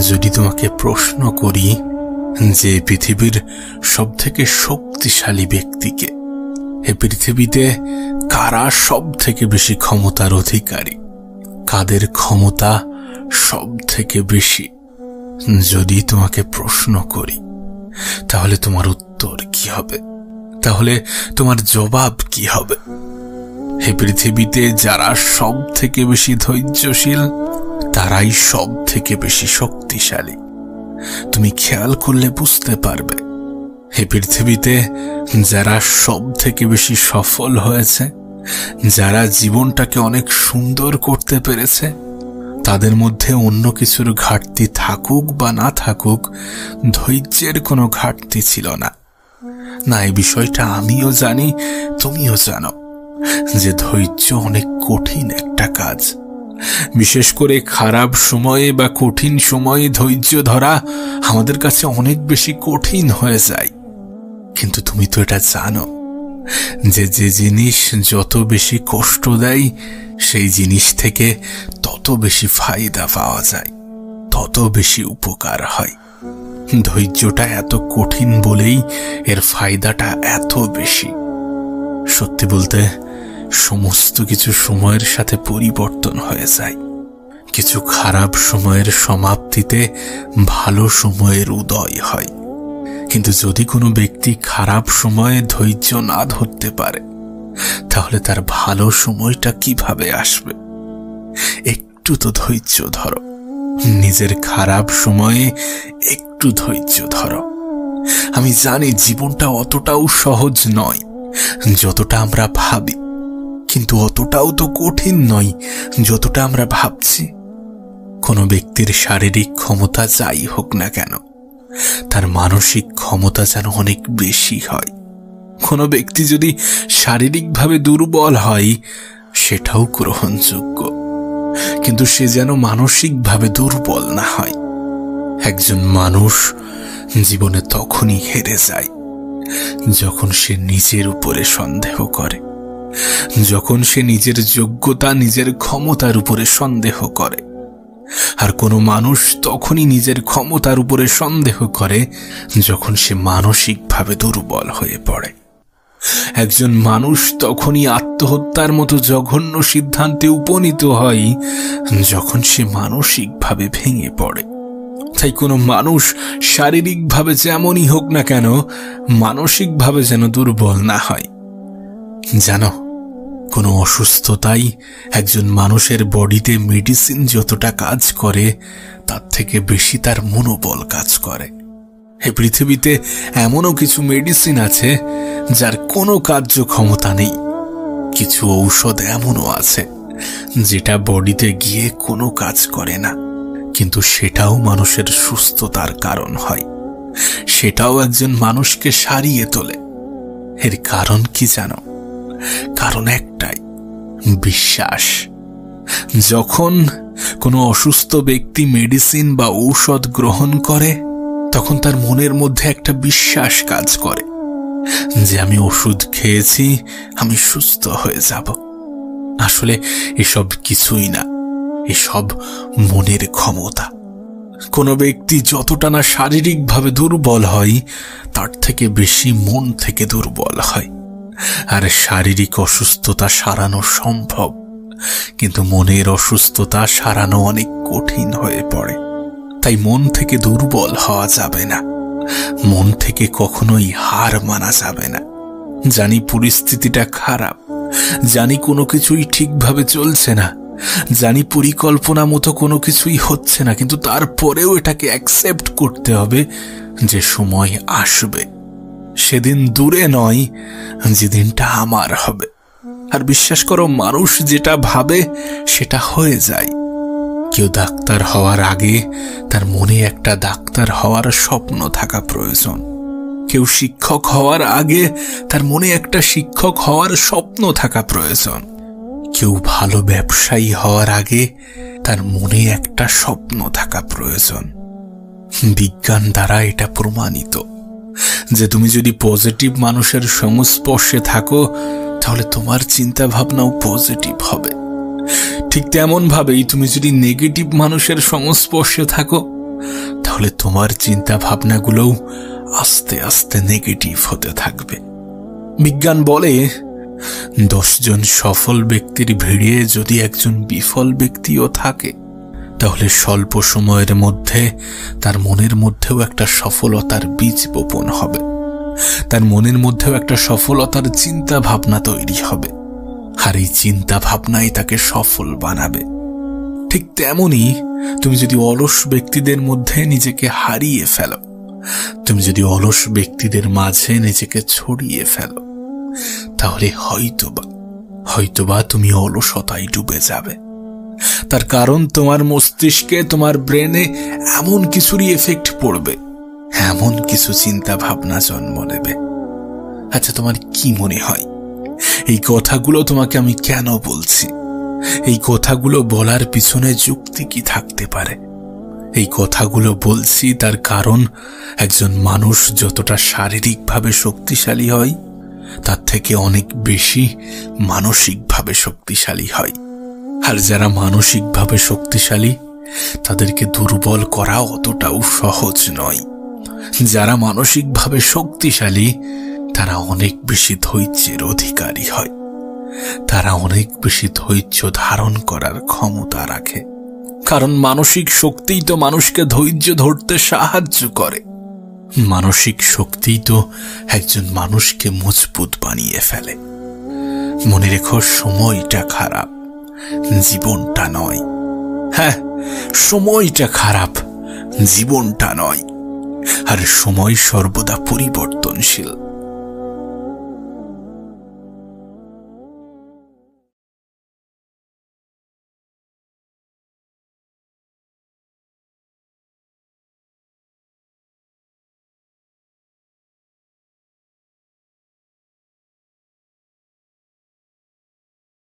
যদি তোমাকে প্রশ্ন করি যে পৃথিবীর সবথেকে শক্তিশালী ব্যক্তিকে, এই পৃথিবীতে কারা সব থেকে বেশি ক্ষমতার অধিকারী, কাদের ক্ষমতা সব থেকে বেশি, যদি তোমাকে প্রশ্ন করি, তাহলে তোমার উত্তর কি হবে? তাহলে তোমার জবাব কি হবে? এই পৃথিবীতে যারা সব থেকে বেশি ধৈর্যশীল তারাই সব থেকে বেশি শক্তিশালী। তুমি খেয়াল করলে বুঝতে পারবে, এই পৃথিবীতে যারা সব থেকে বেশি সফল হয়েছে, যারা জীবনটাকে অনেক সুন্দর করতে পেরেছে, তাদের মধ্যে অন্য কিছুর ঘাটতি থাকুক বা না থাকুক, ধৈর্যের কোনো ঘাটতি ছিল না। এই বিষয়টা আমিও জানি, তুমিও জানো যে ধৈর্য অনেক কঠিন একটা কাজ। বিশেষ করে খারাপ সময়ে বা কঠিন সময়ে ধৈর্য ধরা আমাদের কাছে অনেক বেশি কঠিন হয়ে যায়। কিন্তু তুমি তো এটা জানো যে যে জিনিস যত বেশি কষ্ট দেয় সেই জিনিস থেকে তত বেশি ফায়দা পাওয়া যায়, তত বেশি উপকার হয়। ধৈর্যটা এত কঠিন বলেই এর ফায়দাটা এত বেশি। সত্যি বলতে সমস্ত কিছু সময়ের সাথে পরিবর্তন হয়ে যায়। কিছু খারাপ সময়ের সমাপ্তিতে ভালো সময়ের উদয় হয়। কিন্তু যদি কোনো ব্যক্তি খারাপ সময়ে ধৈর্য না ধরতে পারে, তাহলে তার ভালো সময়টা কিভাবে আসবে? একটু তো ধৈর্য ধরো, নিজের খারাপ সময়ে একটু ধৈর্য ধরো। আমি জানি জীবনটা অতটাও সহজ নয় যতটা আমরা ভাবি, কিন্তু অতটাও তো কঠিন নয় যতটা আমরা ভাবছি। কোনো ব্যক্তির শারীরিক ক্ষমতা যাই হোক না কেন, তার মানসিক ক্ষমতা যেন অনেক বেশি হয়। কোনো ব্যক্তি যদি শারীরিকভাবে দুর্বল হয় সেটাও গ্রহণযোগ্য, কিন্তু সে যেন মানসিকভাবে দুর্বল না হয়। একজন মানুষ জীবনে তখনই হেরে যায় যখন সে নিজের উপরে সন্দেহ করে, যখন সে নিজের যোগ্যতা, নিজের ক্ষমতার উপরে সন্দেহ করে। আর কোনো মানুষ তখনই নিজের ক্ষমতার উপরে সন্দেহ করে যখন সে মানসিকভাবে দুর্বল হয়ে পড়ে। একজন মানুষ তখনই আত্মহত্যার মতো জঘন্য সিদ্ধান্তে উপনীত হয় যখন সে মানসিকভাবে ভেঙে পড়ে। তাই কোনো মানুষ শারীরিকভাবে যেমনই হোক না কেন, মানসিকভাবে যেন দুর্বল না হয়। জানো, কোনো অসুস্থতাই একজন মানুষের বডিতে মেডিসিন যতটা কাজ করে তার থেকে বেশি তার মনোবল কাজ করে। এই পৃথিবীতে এমনও কিছু মেডিসিন আছে যার কোনো কার্যক্ষমতা নেই। কিছু ঔষধ এমনও আছে যেটা বডিতে গিয়ে কোনো কাজ করে না, কিন্তু সেটাও মানুষের সুস্থতার কারণ হয়, সেটাও একজন মানুষকে সারিয়ে তোলে। এর কারণ কি জানো? কারণ একটাই, বিশ্বাস। যখন কোনো অসুস্থ ব্যক্তি মেডিসিন বা ঔষধ গ্রহণ করে, তখন তার মনের মধ্যে একটা বিশ্বাস কাজ করে যে আমি ওষুধ খেয়েছি, আমি সুস্থ হয়ে যাব। আসলে এসব কিছুই না, এসব মনের ক্ষমতা। কোনো ব্যক্তি যতটা না শারীরিকভাবে দুর্বল হয়, তার থেকে বেশি মন থেকে দুর্বল হয়। আর শারীরিক অসুস্থতা সারানো সম্ভব, কিন্তু মনের অসুস্থতা সারানো অনেক কঠিন হয়ে পড়ে। তাই মন থেকে দুর্বল হওয়া যাবে না, মন থেকে কখনোই হার মানা যাবে না। জানি পরিস্থিতিটা খারাপ, জানি কোনো কিছুই ঠিকভাবে চলছে না, জানি পরিকল্পনা মতো কোনো কিছুই হচ্ছে না, কিন্তু তারপরেও এটাকে অ্যাকসেপ্ট করতে হবে যে সময় আসবে। সেদিন দূরে নয় যেদিনটা আমার হবে। আর বিশ্বাস করো, মানুষ যেটা ভাবে সেটা হয়ে যায়। কেউ ডাক্তার হওয়ার আগে তার মনে একটা ডাক্তার হওয়ার স্বপ্ন থাকা প্রয়োজন। কেউ শিক্ষক হওয়ার আগে তার মনে একটা শিক্ষক হওয়ার স্বপ্ন থাকা প্রয়োজন। কেউ ভালো ব্যবসায়ী হওয়ার আগে তার মনে একটা স্বপ্ন থাকা প্রয়োজন। বিজ্ঞান দ্বারা এটা প্রমাণিত যে তুমি যদি পজিটিভ মানুষের সংস্পর্শে থাকো, তাহলে তোমার চিন্তা ভাবনাও পজিটিভ হবে। ঠিক তেমন ভাবেই তুমি যদি নেগেটিভ মানুষের সংস্পর্শে থাকো, তাহলে তোমার চিন্তা ভাবনাগুলোও আস্তে আস্তে নেগেটিভ হতে থাকবে। বিজ্ঞান বলে 10 জন সফল ব্যক্তির ভিড়ে যদি একজন বিফল ব্যক্তিও থাকে, তাহলে স্বল্প সময়ের মধ্যে তার মনের মধ্যেও একটা সফলতার বীজ বপন হবে, তার মনের মধ্যেও একটা সফলতার চিন্তা ভাবনা তৈরি হবে, আর এই চিন্তা ভাবনাই তাকে সফল বানাবে। ঠিক তেমনি তুমি যদি অলস ব্যক্তিদের মধ্যে নিজেকে হারিয়ে ফেলো, তুমি যদি অলস ব্যক্তিদের মাঝে নিজেকে ছড়িয়ে ফেলো, তাহলে হয়তোবা তুমি অলসতায় ডুবে যাবে। তার কারণ তোমার মস্তিষ্কে, তোমার ব্রেনে এমন কিছুরই এফেক্ট পড়বে, এমন কিছু চিন্তা ভাবনা জন্ম নেবে। আচ্ছা, তোমার কি মনে হয় এই কথাগুলো তোমাকে আমি কেন বলছি? এই কথাগুলো বলার পিছনে যুক্তি কি থাকতে পারে? এই কথাগুলো বলছি তার কারণ একজন মানুষ যতটা শারীরিকভাবে শক্তিশালী হয়, তার থেকে অনেক বেশি মানসিকভাবে শক্তিশালী হয়। আর যারা মানসিকভাবে শক্তিশালী, তাদেরকে দুর্বল করা অতটাও সহজ নয়। যারা মানসিকভাবে শক্তিশালী, তারা অনেক বেশি ধৈর্যের অধিকারী হয়, তারা অনেক বেশি ধৈর্য ধারণ করার ক্ষমতা রাখে। কারণ মানসিক শক্তিই তো মানুষকে ধৈর্য ধরতে সাহায্য করে। মানসিক শক্তিই তো একজন মানুষকে মজবুত বানিয়ে ফেলে। মনে রেখো, সময়টা খারাপ, জীবনটা নয়। হ্যাঁ, সময়টা খারাপ, জীবনটা নয়। আর সময় সর্বদা পরিবর্তনশীল।